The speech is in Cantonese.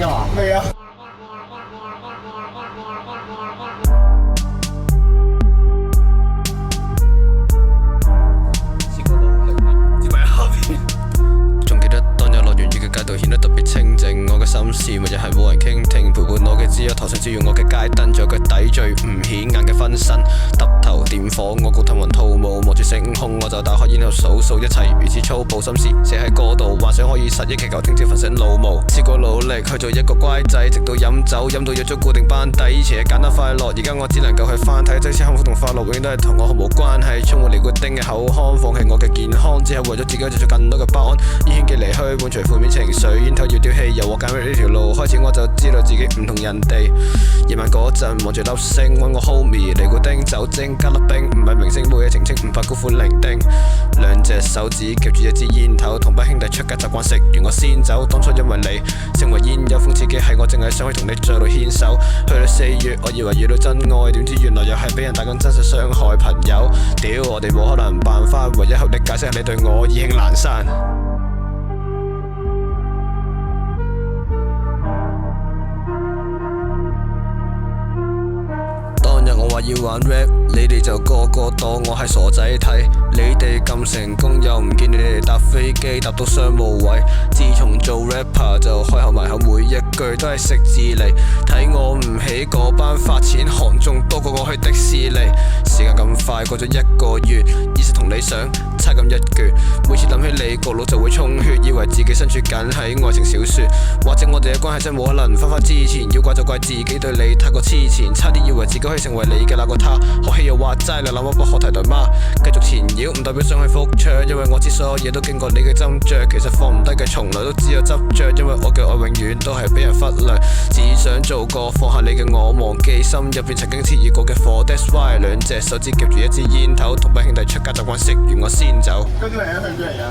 咗啊？未啊。仲記得當日落完雨嘅街道顯得特別清靜，我嘅心事咪又係冇人傾聽，陪伴我嘅只有台上照耀我嘅街燈，仲有腳底最唔顯眼嘅分身，揼頭點火，我高騰雲吐霧，望住星空我就打開煙後數數，一切如此粗暴，心事寫喺歌度，幻想可以實現，祈求聽朝瞓醒老毛。試過努力去做一個乖仔，直到飲酒飲到約咗固定班底，以前係簡單快樂，而家我只能夠去翻睇，即使幸福同快樂永遠都係同我毫無關係，充滿尼古丁嘅口腔，放棄我嘅健康，只係為咗自己製造更多嘅不安，依圈嘅離去換除負面情緒，煙頭要丟棄，由我揀呢條路開始，我就知道自己唔同人哋。夜晚嗰陣望住粒星，揾我 homie 尼古丁酒精加粒冰，唔係明星冇嘢澄清，唔怕辜負伶仃。兩隻手指夾住一支煙頭，同班兄弟出街習慣食完我先走。當初因為你成為煙友，諷刺嘅係我淨係想去同你再度牽手。去到4月，我以為遇到真愛，點知原來又係俾人打緊真實傷害朋友。屌，我哋冇可能辦法，唯一合理解釋係你對我意興闌珊。我話要玩 rap， 你哋就個個當我係傻仔睇。你哋咁成功，又唔見你哋搭飛機搭到商務位。自從做 rapper 就開口埋口，每一句都係食字嚟。睇我唔起嗰班發錢寒仲多過我去迪士尼。時間咁快過咗1個月，現實同理想差咁一橛。每次諗起你個腦就會充血，以為自己身處緊喺愛情小說，或者我哋嘅關係真冇可能翻返之前。要怪就怪自己對你太過痴纏，差啲以為自己可以成為你嘅那個他。學戲又話齋，你諗我不學題代碼，繼續纏繞唔代表想去復唱，因為我知所有嘢都經過你嘅斟酌，其實放唔低嘅從來都只有執着，因為我嘅愛永遠都係俾人忽略，只想做個放下你嘅我，忘記心入邊曾經熾熱過嘅火。That's why 兩隻手指夾住一支煙頭，同班兄弟出街習慣食完我先走。跟住嚟啊，跟住嚟啊！